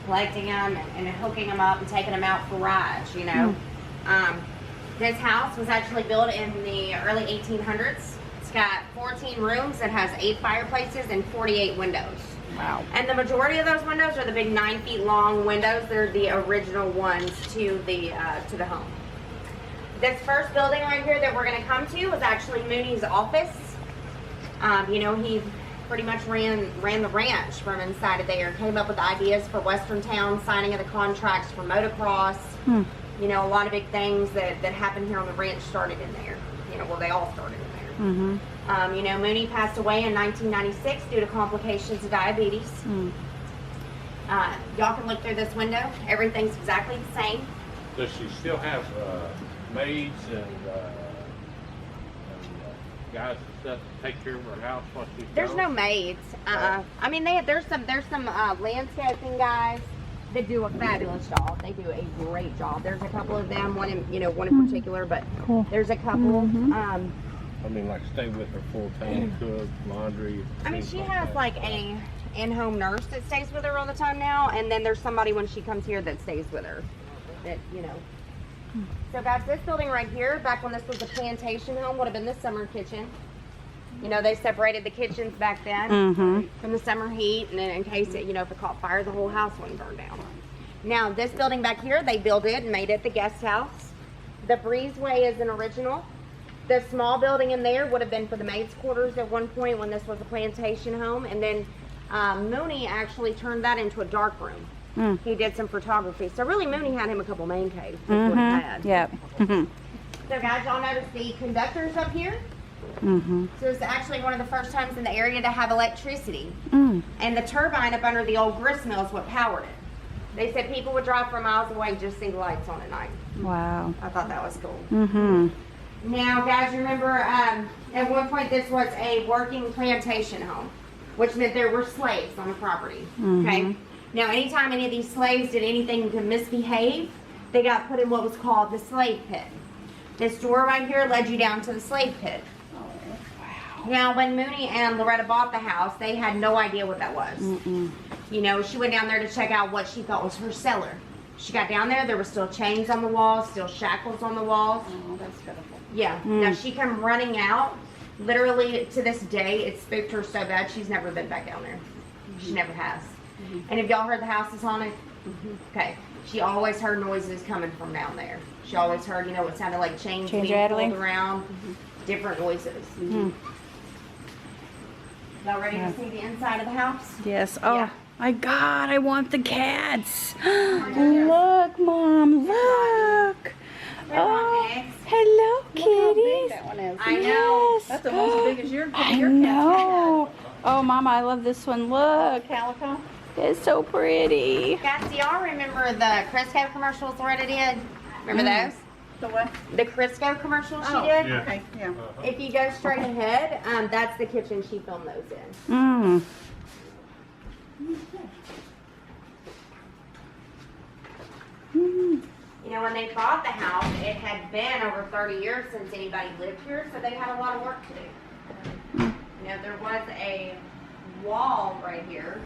collecting them and hooking them up and taking them out for rides, you know. This house was actually built in the early 1800s. It's got 14 rooms. It has 8 fireplaces and 48 windows. Wow. And the majority of those windows are the big 9 feet long windows. They're the original ones to the home. This first building right here that we're going to come to was actually Mooney's office. You know, he pretty much ran the ranch from inside of there. Came up with ideas for Western Town, signing of the contracts for motocross. You know, a lot of big things that happened here on the ranch started in there. You know, well, they all started in there. You know, Mooney passed away in 1996 due to complications of diabetes. Y'all can look through this window. Everything's exactly the same. Does she still have maids and guys and stuff to take care of her house while she's There's gone? no maids. I mean, there's some landscaping guys that do a fabulous job. They do a great job. There's a couple of them, one in particular, but there's a couple. I mean, like stay with her full time, cook, laundry. I mean, things she like has that. like a in-home nurse that stays with her all the time now, and then there's somebody when she comes here that stays with her. That, you know. So guys, this building right here, back when this was a plantation home, would have been the summer kitchen. You know, they separated the kitchens back then from the summer heat, and then in case it, you know, if it caught fire, the whole house wouldn't burn down. Now, this building back here, they built it and made it the guest house. The Breezeway is an original. The small building in there would have been for the maids' quarters at one point when this was a plantation home, and then Mooney actually turned that into a dark room. He did some photography. So really, Mooney had him a couple man caves. That's what he had. Yep. So guys, y'all notice the conductors up here? So it's actually one of the first times in the area to have electricity. And the turbine up under the old grist mill is what powered it. They said people would drive for miles away just see the lights on at night. Wow. I thought that was cool. Now, guys, remember at one point this was a working plantation home, which meant there were slaves on the property. Okay. Now, anytime any of these slaves did anything to misbehave, they got put in what was called the slave pit. This door right here led you down to the slave pit. Now, when Mooney and Loretta bought the house, they had no idea what that was. You know, she went down there to check out what she thought was her cellar. She got down there were still chains on the walls, still shackles on the walls. Oh, that's pitiful. Yeah. Now, she come running out. Literally, to this day, it spooked her so bad, she's never been back down there. She never has. And have y'all heard the house is haunted? Okay. She always heard noises coming from down there. She always heard, you know, it sounded like chains being rattling? pulled around, different noises. Y'all ready to see the inside of the house? Yes. Oh Yeah. my God, I want the cats. Look, Mom, look. They're on Oh, eggs. hello, Look how big kitties. that one is. I know. Yes. That's almost as big as your I your know. Oh, Mama, I love this one. Look, calico. it's so pretty. Guys, do y'all remember the Crisco commercials Loretta did? Remember those? The what? The Crisco commercials she Oh, did? Yeah. Okay, yeah. If you go straight ahead, that's the kitchen she filmed those in. You know, when they bought the house, it had been over 30 years since anybody lived here, so they had a lot of work to do. You know, there was a wall right here,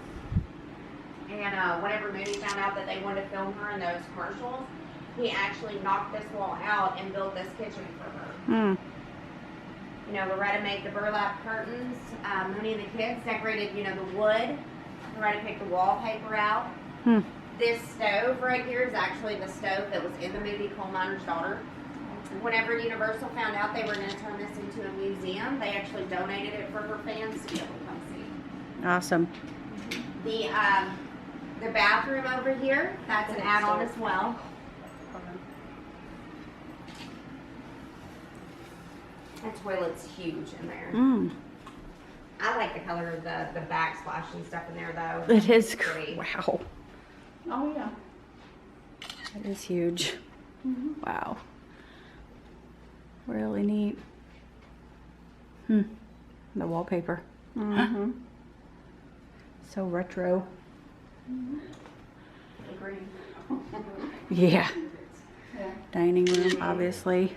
and whenever Mooney found out that they wanted to film her in those commercials, he actually knocked this wall out and built this kitchen for her. You know, Loretta made the burlap curtains. Mooney and the kids decorated, you know, the wood. Loretta picked the wallpaper out. This stove right here is actually the stove that was in the movie Coal Miner's Daughter. Whenever Universal found out they were going to turn this into a museum, they actually donated it for her fans to be able to come see. Awesome. The bathroom over here, that's an add-on as well. That toilet's huge in there. I like the color of the backsplash and stuff in there though. It is pretty. wow. Oh, yeah. It is huge. Wow. Really neat. The wallpaper. So retro. Agree. Yeah. Yeah. Dining room, obviously.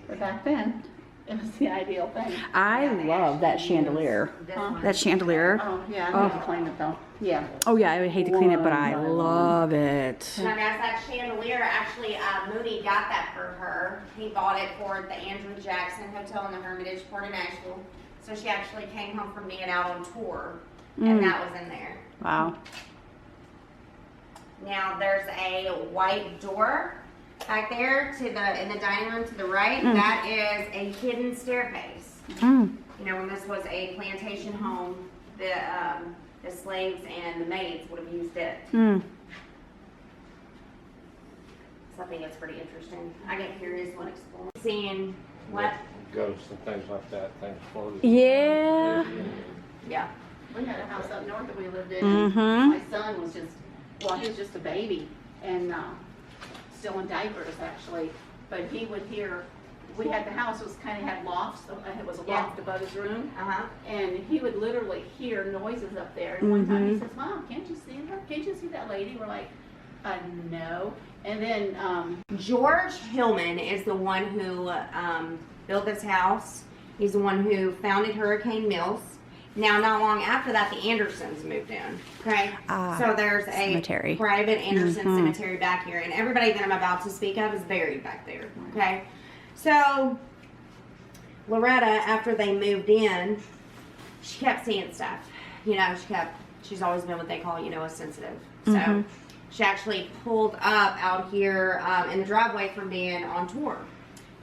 But back then, It was the ideal thing. I Yeah, they love that actually chandelier. use this Huh? one. That chandelier. Oh, yeah, I need to clean it though. Yeah. Oh yeah, I would hate to clean it, but I One by one. love it. And as that chandelier, actually, Mooney got that for her. He bought it for the Andrew Jackson Hotel in the Hermitage, Port of Nashville. So she actually came home from being out on tour, and that was in there. Wow. Now there's a white door back there in the dining room to the right. That is a hidden staircase. Mm. You know, when this was a plantation home, the slaves and the maids would have used it. Mm. So I think it's pretty interesting. I get curious when exploring. Seeing what? Ghosts and things like that, things floating. Yeah. Yeah. We had a house up north that we lived in. Mhm. My son was just, well, he was just a baby and still in diapers actually. But he would hear, we had the house was kind of had lofts. It was a loft above his room. Uh-huh. And he would literally hear noises up there. And one time he says, "Mom, can't you see her? Can't you see that lady?" We're like, no. And then, George Hillman is the one who built this house. He's the one who founded Hurricane Mills. Now, not long after that, the Andersons moved in. Okay, so there's a cemetery. private Anderson cemetery back here, and everybody that I'm about to speak of is buried back there. Okay, so Loretta, after they moved in, she kept seeing stuff. You know, she's always been what they call, a sensitive. So she actually pulled up out here in the driveway from being on tour.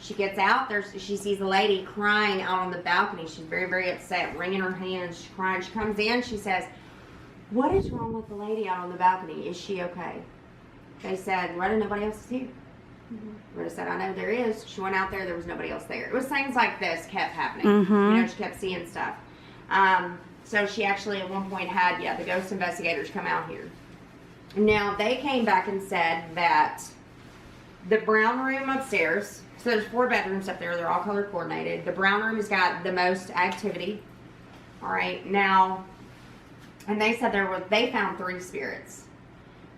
She gets out there, she sees a lady crying out on the balcony. She's very, very upset, wringing her hands, she's crying. She comes in, she says, "What is wrong with the lady out on the balcony? Is she okay?" They said, "Loretta, nobody else is here." Loretta said, "I know there is." She went out there was nobody else there. It was things like this kept happening. She kept seeing stuff. So she actually at one point had, the ghost investigators come out here. Now, they came back and said that the brown room upstairs, so there's 4 bedrooms up there, they're all color coordinated. The brown room has got the most activity. All right, now, and they said they found 3 spirits.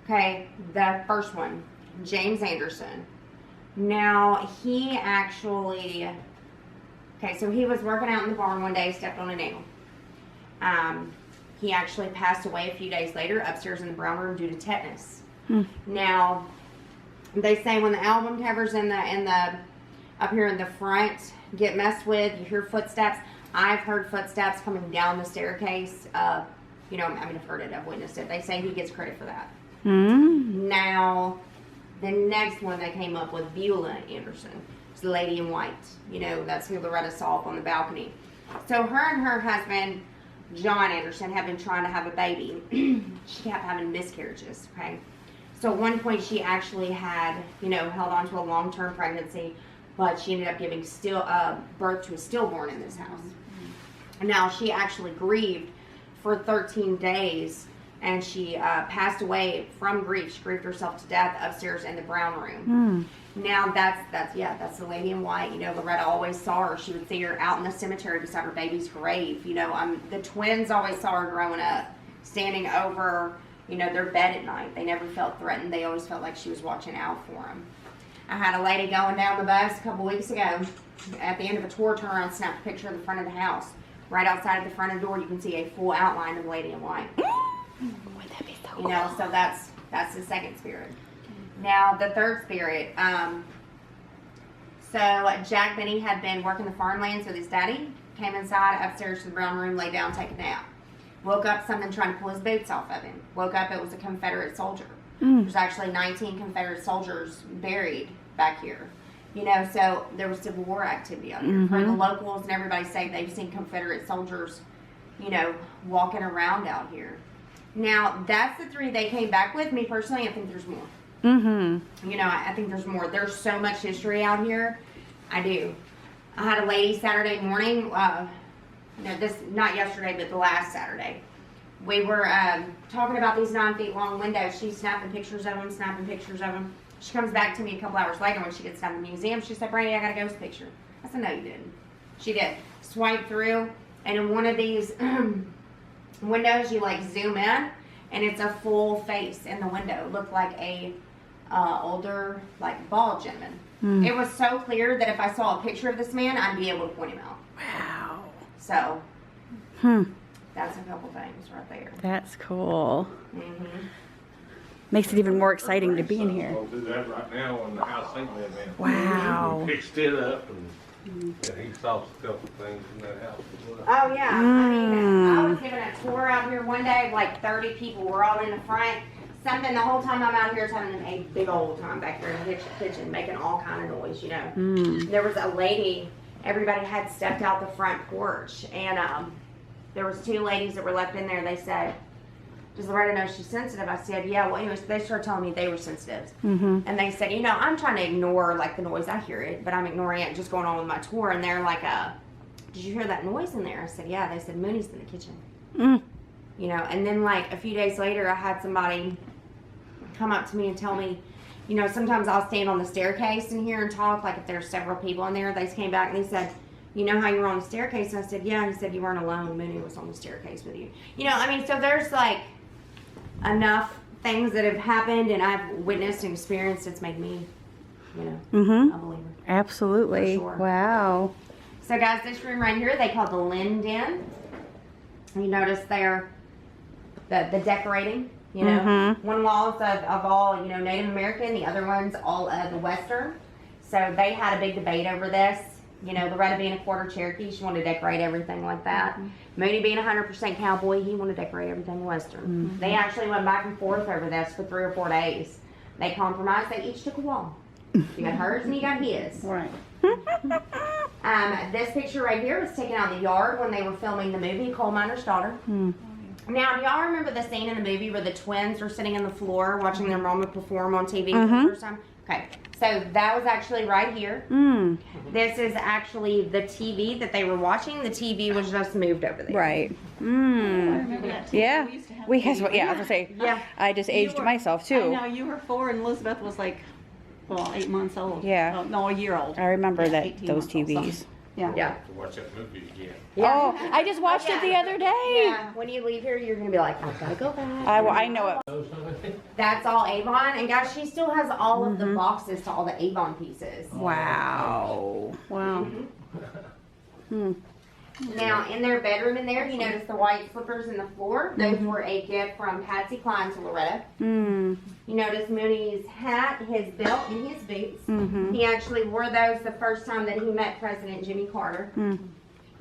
Okay, the first one, James Anderson. Now, he actually, so he was working out in the barn one day, stepped on a nail. He actually passed away a few days later upstairs in the brown room due to tetanus. Now, they say when the album covers in the up here in the front get messed with, you hear footsteps. I've heard footsteps coming down the staircase. I've heard it, I've witnessed it. They say he gets credit for that. Now, the next one they came up with, Beulah Anderson. It's the lady in white. That's who Loretta saw up on the balcony. So her and her husband, John Anderson, have been trying to have a baby. She kept having miscarriages, okay? So at one point she actually had, held on to a long-term pregnancy, but she ended up giving birth to a stillborn in this house. Now she actually grieved for 13 days, and she passed away from grief. She grieved herself to death upstairs in the brown room. Now that's the lady in white. Loretta always saw her. She would see her out in the cemetery beside her baby's grave. The twins always saw her growing up, standing over, their bed at night. They never felt threatened. They always felt like she was watching out for them. I had a lady going down the bus a couple weeks ago. At the end of a tour, turned around and snapped a picture of the front of the house. Right outside of the front of the door, you can see a full outline of the lady in white. Would that be so cool? So that's the second spirit. Now, the third spirit, so Jack Benny had been working the farmlands with his daddy, came inside upstairs to the brown room, laid down, take a nap. Woke up, something trying to pull his boots off of him. Woke up, it was a Confederate soldier. There's actually 19 Confederate soldiers buried back here. So there was Civil War activity out here. For the locals and everybody say they've seen Confederate soldiers, walking around out here. Now, that's the 3 they came back with. Me personally, I think there's more. I think there's more. There's so much history out here. I do. I had a lady Saturday morning, not yesterday, but the last Saturday. We were talking about these 9 feet long windows. She's snapping pictures of them, She comes back to me a couple hours later when she gets down to the museum. She said, "Brandy, I got a ghost picture." I said, "No, you didn't." She did. Swipe through, and in one of these windows, you zoom in, and it's a full face in the window. It looked like a older, bald gentleman. It was so clear that if I saw a picture of this man, I'd be able to point him out. Wow. So, Hmm. that's a couple things right there. That's cool. Mm-hmm. Makes it even more exciting to be in here. I'll do that right now in the house they live in. Wow. We fixed it up and he saw a couple things in that house as well. Oh yeah, I mean, I was giving a tour out here one day, like 30 people were all in the front. Something the whole time I'm out here is having a big old time back here in the kitchen, making all kind of noise, you know. There was a lady, everybody had stepped out the front porch, and there was 2 ladies that were left in there. They said, does Loretta know she's sensitive? I said, yeah. Well, anyways, they started telling me they were sensitive. And they said, you know, I'm trying to ignore, like, the noise. I hear it, but I'm ignoring it, just going on with my tour. And they're like, did you hear that noise in there? I said, yeah. They said, Mooney's in the kitchen. You know, and then, like, a few days later, I had somebody come up to me and tell me, you know, sometimes I'll stand on the staircase in here and talk, like, if there's several people in there. They came back and they said, you know how you were on the staircase? And I said, yeah. He said, you weren't alone. Mooney was on the staircase with you. You know, I mean, so there's, like, enough things that have happened and I've witnessed and experienced. It's made me, you know, a believer. Absolutely. For sure. Wow. So guys, this room right here, they call the Lynn Den. You notice there the decorating, you know. One wall is of all, you know, Native American, the other one's all of the Western. So they had a big debate over this. You know, Loretta being a quarter Cherokee, she wanted to decorate everything like that. Mooney being 100% cowboy, he wanted to decorate everything Western. They actually went back and forth over this for 3 or 4 days. They compromised. They each took a wall. You got hers and you got his. Right. This picture right here was taken out in the yard when they were filming the movie Coal Miner's Daughter. Now, do y'all remember the scene in the movie where the twins were sitting on the floor watching their mama perform on TV for the first time? Okay, so that was actually right here. This is actually the TV that they were watching. The TV was just moved over there. Right. I remember that too. Yeah. We used to have We TV. has, yeah, I was gonna say, Yeah. I just aged were- myself I too. know, you were 4 and Elizabeth was like, well, 8 months old. Yeah. Oh, no, a year old. I remember Yeah, that 18 those months old, TVs. something. Yeah. Yeah. To watch that movie again. Oh, I just watched it the other day. Yeah, when you leave here, you're going to be like, I've got to go back. I know it. That's all Avon. And guys, she still has all of the boxes to all the Avon pieces. Wow. Wow. Now, in their bedroom in there, you notice the white slippers in the floor. Those were a gift from Patsy Cline to Loretta. You notice Mooney's hat, his belt, and his boots. He actually wore those the first time that he met President Jimmy Carter.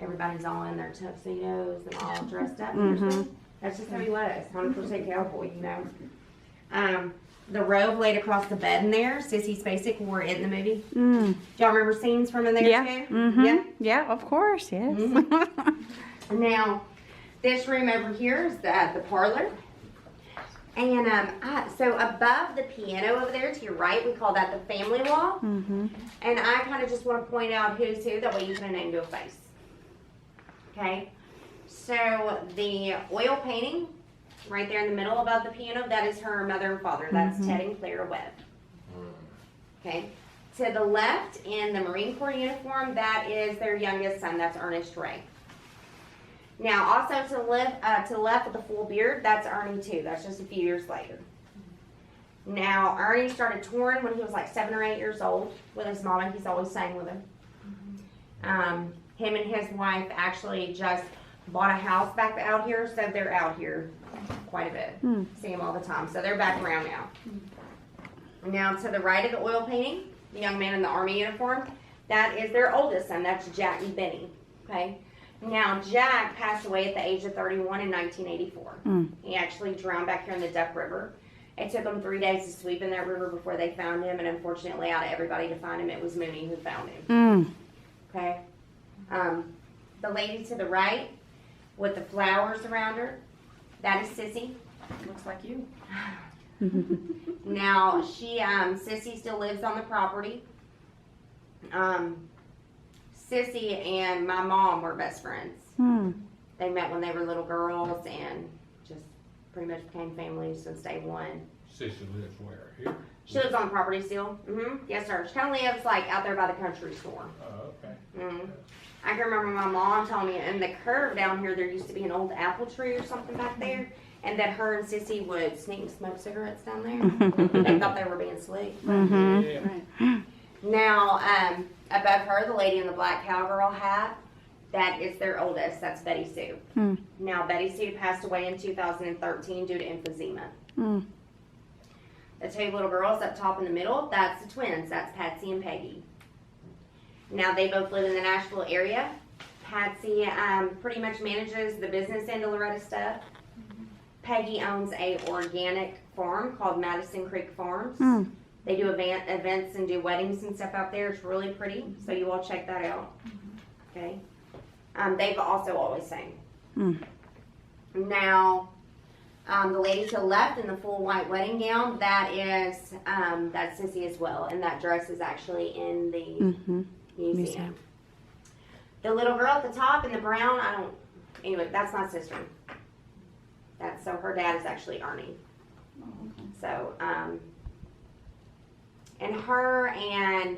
Everybody's all in their tuxedos and all dressed up. That's just how he was, 100% cowboy, you know. The robe laid across the bed in there, Sissy Spacek wore it in the movie. Do y'all remember scenes from in there Yeah. too? Yeah. Yeah, of course, yes. Now, this room over here is the parlor. And so above the piano over there to your right, we call that the family wall. And I kind of just want to point out who's who, that way you can name to a face. Okay? So the oil painting right there in the middle above the piano, that is her mother and father. That's Ted and Clara Webb. Okay? To the left in the Marine Corps uniform, that is their youngest son. That's Ernest Ray. Now, also to the left with the full beard, that's Ernie too. That's just a few years later. Now, Ernie started touring when he was like 7 or 8 years old with his mama. He's always sang with her. Him and his wife actually just bought a house back out here, so they're out here quite a bit. See them all the time. So they're back around now. Now, to the right of the oil painting, the young man in the Army uniform, that is their oldest son. That's Jack and Benny. Okay? Now, Jack passed away at the age of 31 in 1984. He actually drowned back here in the Duck River. It took them 3 days to sweep in that river before they found him, and unfortunately, out of everybody to find him, it was Mooney who found him. Okay? The lady to the right with the flowers around her, that is Sissy. Looks like you. Now, Sissy still lives on the property. Sissy and my mom were best friends. They met when they were little girls and just pretty much became family since day one. Sissy lives where? Here? She lives on the property still. Yes, sir. She kind of lives like out there by the country store. Oh, okay. I can remember my mom telling me in the curve down here there used to be an old apple tree or something back there, and that her and Sissy would sneak and smoke cigarettes down there. They thought they were being slick. Yeah. Now, above her, the lady in the black cowgirl hat, that is their oldest. That's Betty Sue. Hmm. Now, Betty Sue passed away in 2013 due to emphysema. Hmm. The two little girls up top in the middle, that's the twins. That's Patsy and Peggy. Now, they both live in the Nashville area. Patsy pretty much manages the business end of Loretta stuff. Peggy owns a organic farm called Madison Creek Farms. Hmm. They do events and do weddings and stuff out there. It's really pretty, so you all check that out. Okay. They've also always sang. Hmm. Now, the lady to the left in the full white wedding gown, that's Sissy as well, and that dress is actually in the museum. The little girl at the top in the brown, anyway, that's my sister. So her dad is actually Ernie. So, and her and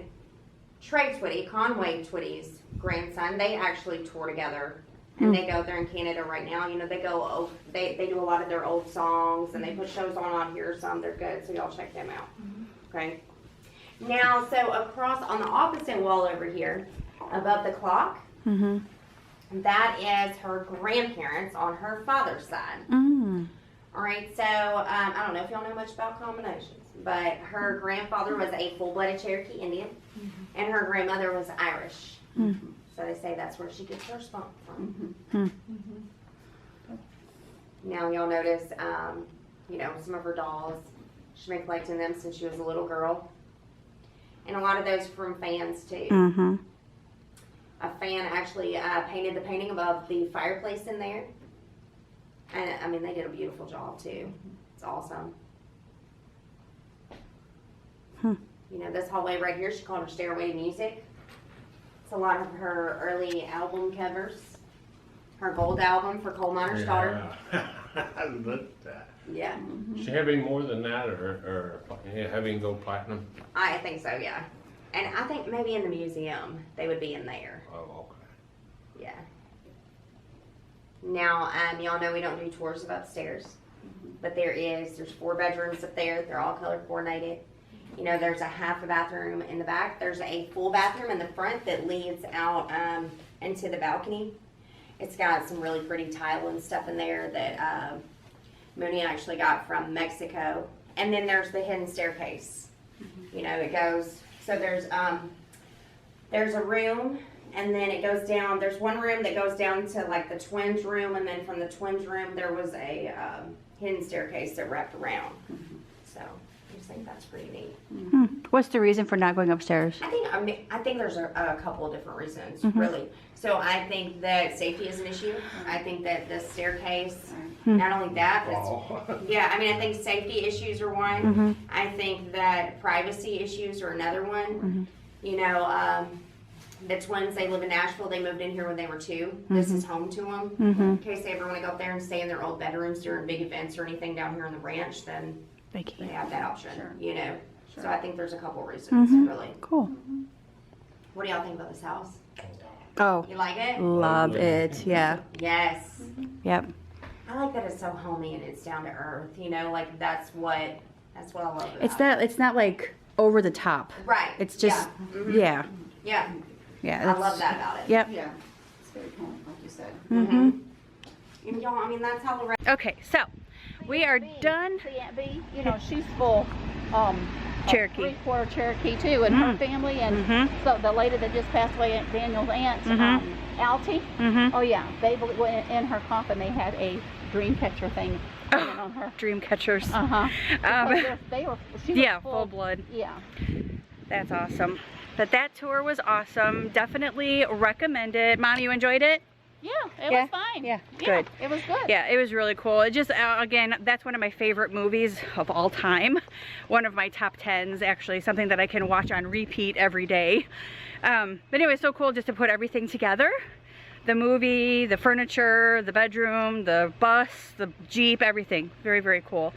Trey Twitty, Conway Twitty's grandson, they actually tour together. And they go there in Canada right now. You know, they do a lot of their old songs, and they put shows on here. Some they're good, so y'all check them out. Okay. Now, so across on the opposite wall over here, above the clock, that is her grandparents on her father's side. All right. So I don't know if y'all know much about combinations, but her grandfather was a full-blooded Cherokee Indian, and her grandmother was Irish. So they say that's where she gets her spunk from. Now y'all notice, you know, some of her dolls, she's been collecting them since she was a little girl. And a lot of those from fans too. A fan actually painted the painting above the fireplace in there. And I mean, they did a beautiful job too. It's awesome. You know, this hallway right here, she called her Stairway to Music. A lot of her early album covers. Her gold album for Coal Miner's Daughter. I looked at that. Yeah. She having more than that, or having go platinum? I think so, yeah. And I think maybe in the museum, they would be in there. Oh, okay. Yeah. Now, y'all know we don't do tours of upstairs. But there's 4 bedrooms up there. They're all color coordinated. You know, there's a half a bathroom in the back. There's a full bathroom in the front that leads out into the balcony. It's got some really pretty tile and stuff in there that Mooney actually got from Mexico. And then there's the hidden staircase. You know, it goes, so there's a room, and then it goes down. There's one room that goes down to like the twins room, and then from the twins room there was a hidden staircase that wrapped around. So I just think that's pretty neat. What's the reason for not going upstairs? I think there's a couple of different reasons, really. So I think that safety is an issue. I think that the staircase, not only that, but yeah, I mean, I think safety issues are one. I think that privacy issues are another one. You know, the twins, they live in Nashville. They moved in here when they were 2. This is home to them. In case they ever want to go up there and stay in their old bedrooms during big events or anything down here on the ranch, then They they have that option, you know. So I think there's a couple reasons, really. Cool. What do y'all think about this house? Oh, You like it? love it. Yeah. Yes. Yep. I like that it's so homey and it's down to earth. You know, like that's what I love about It's it. that. It's not like over the top. Right. It's just. Yeah. Yeah. Yeah. Yeah. I love that about it. Yep. Yeah, it's very cool, like you said. And y'all, I mean, that's how the Okay, so we are done. See, Aunt B, you know, she's full Cherokee. 3/4 Cherokee too, and her family, and so the lady that just passed away, Aunt Daniel's aunt, Altie. Oh yeah, they in her coffin they had a dream catcher thing on her. Dream catchers. They were. She was Yeah, full blood. Yeah. That's awesome. But that tour was awesome. Definitely recommend it. Mom, you enjoyed it? Yeah, it was fine. Yeah, good. It was good. Yeah, it was really cool. It just, again, that's one of my favorite movies of all time. One of my top 10s, actually. Something that I can watch on repeat every day. But anyway, it's so cool just to put everything together. The movie, the furniture, the bedroom, the bus, the Jeep, everything. Very, very cool.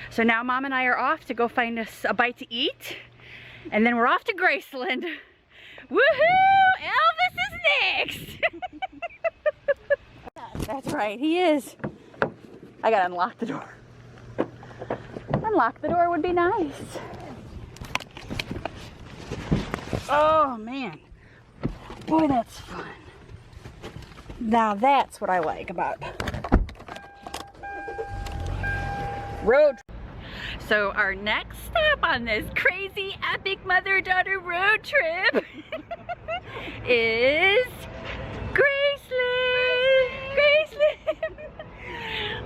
So now Mom and I are off to go find us a bite to eat. And then we're off to Graceland. Woohoo! Elvis is next! That's right, he is. I gotta unlock the door. Unlock the door would be nice. Oh man, boy, that's fun. Now that's what I like about road. So our next stop on this crazy epic mother-daughter road trip is Graceland.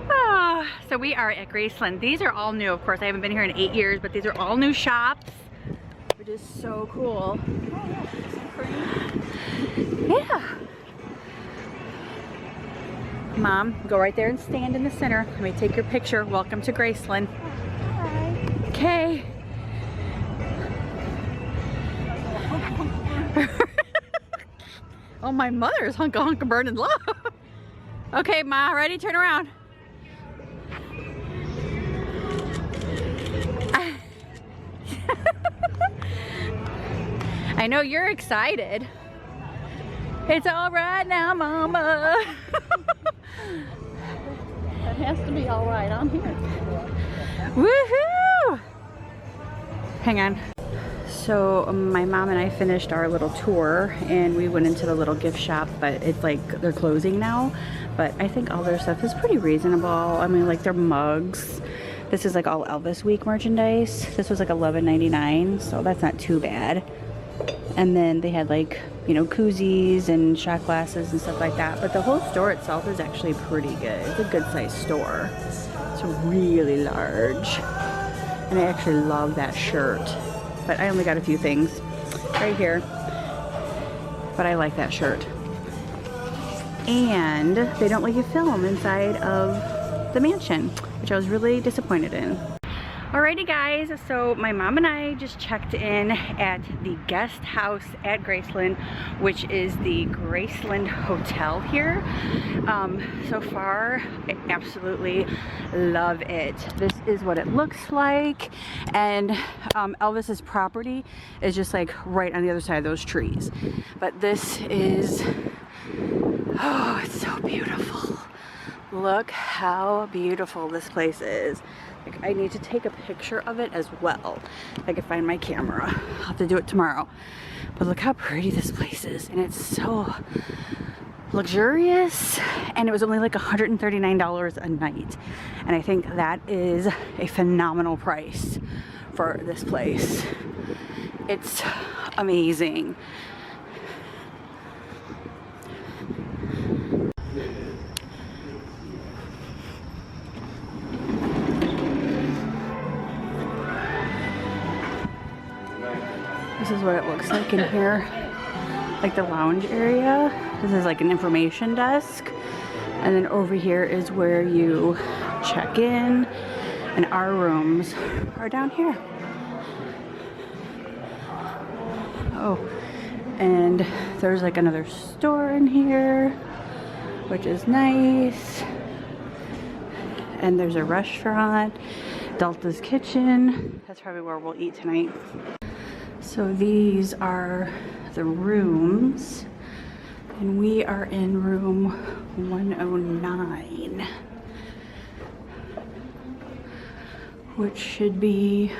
Oh, so we are at Graceland. These are all new, of course. I haven't been here in 8 years, but these are all new shops, which is so cool. Yeah. Mom, go right there and stand in the center. Let me take your picture. Welcome to Graceland. Hi. Okay. Oh, my mother's hunka burning low. Okay, Ma, ready? Turn around. I know you're excited. It's all right now, Mama. It has to be all right. I'm here. Woohoo! Hang on. So my mom and I finished our little tour and we went into the little gift shop, but it's like they're closing now. But I think all their stuff is pretty reasonable. I mean, like their mugs. This is like all Elvis Week merchandise. This was like $11.99, so that's not too bad. And then they had like, you know, koozies and shot glasses and stuff like that. But the whole store itself is actually pretty good. It's a good sized store. It's really large. And I actually love that shirt. But I only got a few things right here. But I like that shirt. And they don't let you film inside of the mansion, which I was really disappointed in. Alrighty guys, so my mom and I just checked in at the guest house at Graceland, which is the Graceland Hotel here. So far, I absolutely love it. This is what it looks like, and Elvis's property is just like right on the other side of those trees. But this is, oh, it's so beautiful. Look how beautiful this place is. Like, I need to take a picture of it as well. If I can find my camera. I'll have to do it tomorrow. But look how pretty this place is. And it's so luxurious. And it was only like $139 a night. And I think that is a phenomenal price for this place. It's amazing. This is what it looks like in here, like the lounge area. This is like an information desk. And then over here is where you check in. And our rooms are down here. Oh, and there's like another store in here, which is nice. And there's a restaurant, Delta's Kitchen. That's probably where we'll eat tonight. So these are the rooms, and we are in room 109, which should be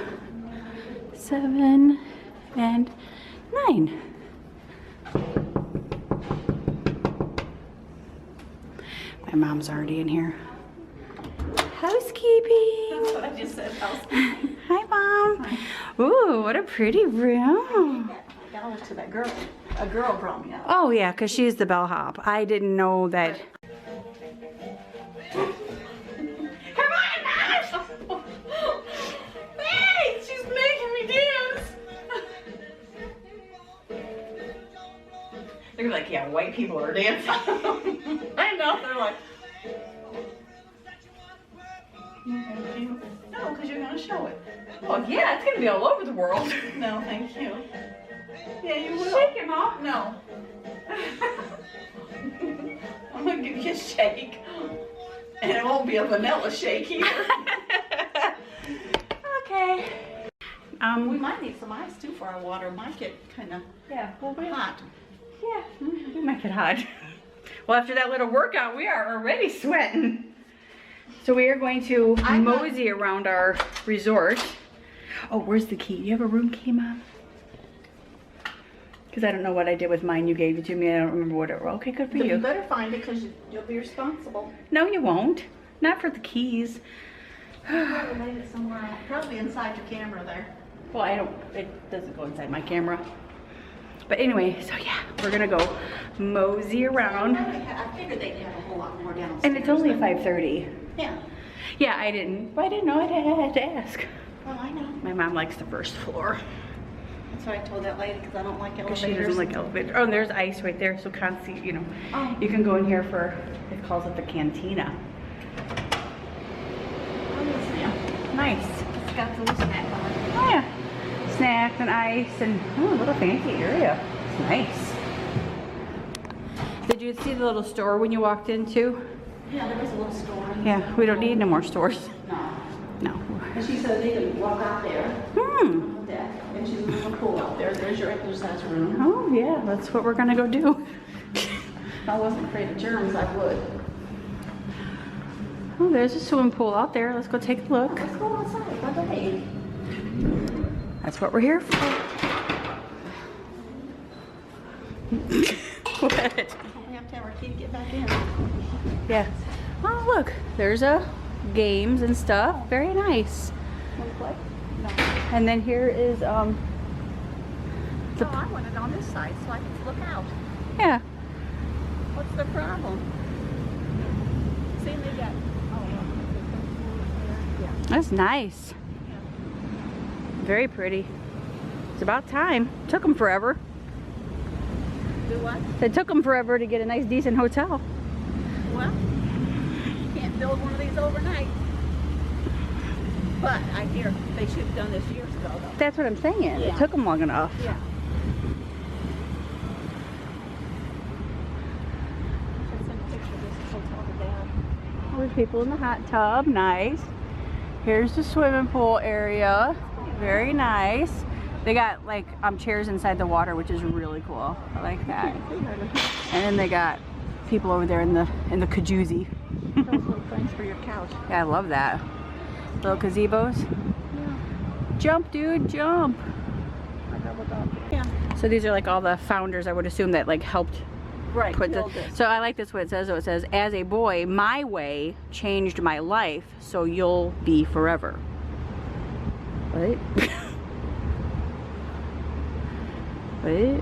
7 and 9. My mom's already in here. Housekeeping. That's what I just said, housekeeping. Hi, Mom. Hi. Ooh, what a pretty room. I got to that girl. A girl brought me up. Oh, yeah, because she's the bellhop. I didn't know that. Come on, Mom! Hey, she's making me dance. They're like, yeah, white people are dancing. I know, they're like. No, because you're going to show it. Well, yeah, it's going to be all over the world. No, thank you. Yeah, you will. Shake him off. No. I'm going to give you a shake. And it won't be a vanilla shake here. Okay. We might need some ice too for our water. Might get kind of hot. Yeah, we might get hot. Well, after that little workout, we are already sweating. So we are going to mosey around our resort. Oh, where's the key? You have a room key, Mom? Because I don't know what I did with mine. You gave it to me. I don't remember what it was. Okay, good for You you. better find it because you'll be responsible. No, you won't. Not for the keys. You probably laid it somewhere. Probably inside your camera there. Well, I don't, it doesn't go inside my camera. But anyway, so yeah, we're gonna go mosey around. I figured they'd have a whole lot more downstairs. And it's only 5:30. Yeah. Yeah, I didn't know. I had to ask. Well, I know. My mom likes the first floor. That's why I told that lady because I don't like Because elevators. she doesn't like elevators. Oh, and there's ice right there, so constantly, you know. Oh. You can go in here for, it calls it the cantina. Oh, yes, ma'am. Nice. It's got the little snack on it. Oh yeah. Snacks and ice and, oh, a little fancy area. It's nice. Did you see the little store when you walked into? Yeah, there was a little store. Yeah, we don't need no more stores. No. No. And she said they could walk out there. Hmm. On the deck. And she's a little pool out there. There's your exercise room. Oh yeah, that's what we're gonna go do. If I wasn't afraid of germs, I would. Oh, there's a swimming pool out there. Let's go take a look. Let's go outside. By the way. That's what we're here for. What? We have to have our key to get back in. Yeah. Oh, look. There's games and stuff. Very nice. Want to play? No. And then here is No, I want it on this side so I can look out. yeah. What's the problem? See, they got. Yeah. That's nice. Very pretty. It's about time. Took them forever. Do what? It took them forever to get a nice, decent hotel. Well, you can't build one of these overnight. But I hear they should have done this years ago, though. That's what I'm saying. It Yeah. took them long enough. Yeah. Should send a picture of this hotel to Dad. There's people in the hot tub. Nice. Here's the swimming pool area. Very nice. They got like chairs inside the water, which is really cool. I like that. And then they got people over there in the kajoozie. Those little things for your couch. Yeah, I love that. Little gazebos. Yeah. Jump, dude, jump. Yeah. So these are like all the founders, I would assume, that like helped Right. put build this. So I like this what it says. So it says, as a boy, my way changed my life, so you'll be forever. What? What?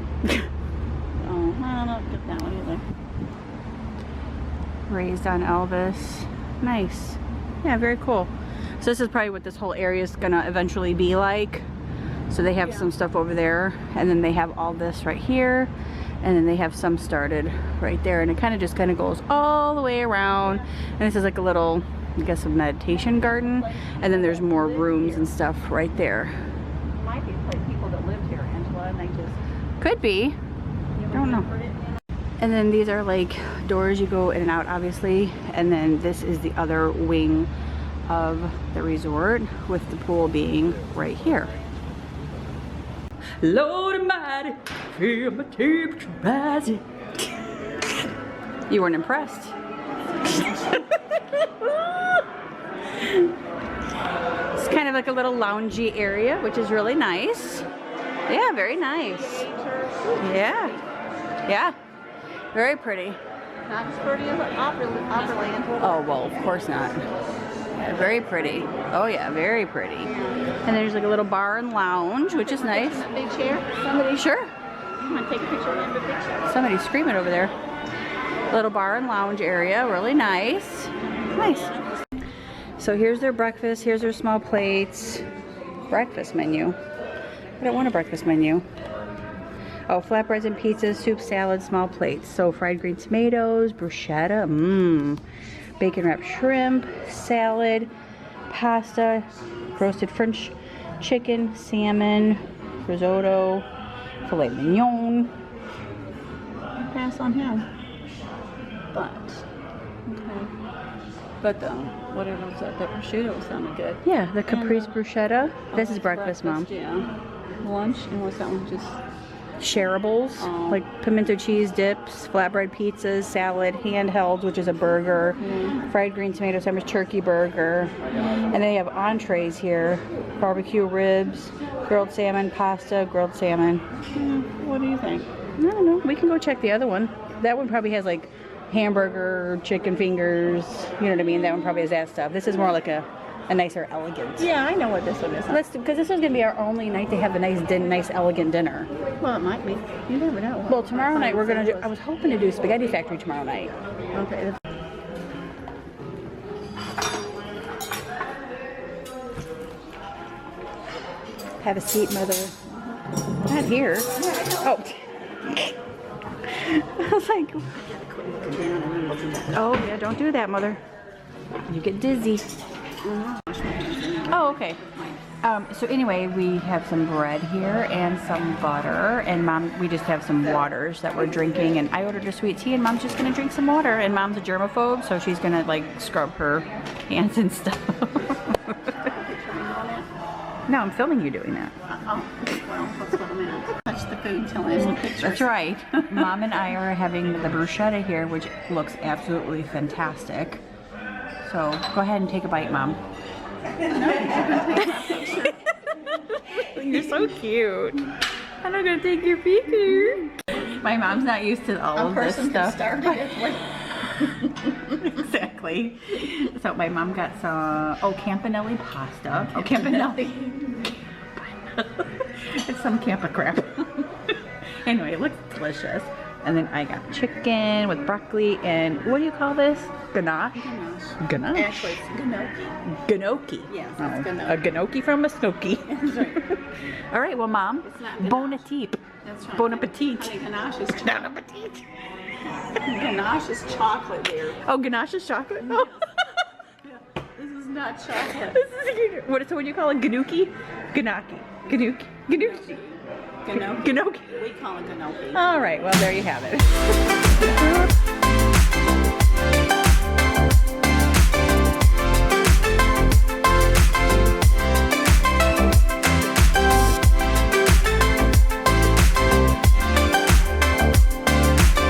Oh, I don't get that one either. Raised on Elvis. Nice. Yeah, very cool. So this is probably what this whole area is gonna eventually be like. So they have some stuff over there, and then they have all this right here, and then they have some started right there, and it kind of just goes all the way around. And this is like a little, I guess, a meditation garden, and then there's more rooms and stuff right there. Might be like people that lived here, Angela, and they just. Could be. I don't know. And then these are like doors you go in and out, obviously, and then this is the other wing of the resort, with the pool being right here. Lord Almighty, feel my temperature rising. You weren't impressed. It's kind of like a little loungy area, which is really nice. Yeah, very nice. Yeah. Yeah. Very pretty. Not as pretty as Opryland. Oh, well, of course not. Yeah, very pretty. Oh, yeah, very pretty. And there's like a little bar and lounge, which is nice. Big chair. Somebody, sure. I'm gonna take a picture of the big chair. Somebody's screaming over there. Little bar and lounge area, really nice. Nice. So here's their breakfast. Here's their small plates. Breakfast menu. I don't want a breakfast menu. Oh, flatbreads and pizzas, soup, salad, small plates. So fried green tomatoes, bruschetta, bacon wrapped shrimp, salad, pasta, roasted French chicken, salmon, risotto, filet mignon. Pass on him. But whatever was that prosciutto sounded good. Yeah, the caprese And, bruschetta. This is that's breakfast, Mom. Yeah. Lunch, and what's that one? Just Shareables, like pimento cheese dips, flatbread pizzas, salad, handheld, which is a burger, fried green tomato sandwich, turkey burger, and they have entrees here, barbecue ribs, Grilled salmon, pasta, grilled salmon. What do you think? I don't know. We can go check the other one. That one probably has like hamburger, chicken fingers. You know what I mean? That one probably has that stuff. This is more like a nicer, elegant. Yeah, I know what this one is. Let's, because this one's gonna be our only night to have a nice, elegant dinner. Well, it might be. You never know. Well, tomorrow night we're gonna do. I was hoping to do Spaghetti Factory tomorrow night. Okay. Have a seat, mother. Not here. Oh. I was like, oh yeah, don't do that, mother. You get dizzy. Oh, okay. So anyway, we have some bread here and some butter, and Mom, we just have some waters that we're drinking, and I ordered a sweet tea, and Mom's just gonna drink some water, and Mom's a germaphobe, so she's gonna like scrub her hands and stuff. No, I'm filming you doing that. Oh, well, that's what I meant. Touch the food till I have pictures. That's right. Mom and I are having the bruschetta here, which looks absolutely fantastic. So go ahead and take a bite, Mom. You're so cute. I'm not gonna take your picture. My mom's not used to all of this stuff. Exactly. So my mom got some campanelli pasta. Oh, campanelli. It's some campa crap. Anyway, it looks delicious. And then I got chicken with broccoli and what do you call this? Ganache? Ganache. Actually, it's gnocchi. Gnocchi. Yes, Oh, it's gnocchi. a gnocchi from a snoky. All right, well, Mom, It's not bon ganache. appetit. That's right. Bon appetit. Honey, ganache is Bon chocolate. appetit. Ganache is chocolate there. Oh, ganache is chocolate? Oh. This is not chocolate. So what do you call it? Gnocchi? Gnocchi. Gnocchi. Gnocchi. Gnocchi. Gnocchi. We call it gnocchi. All right, well, there you have it.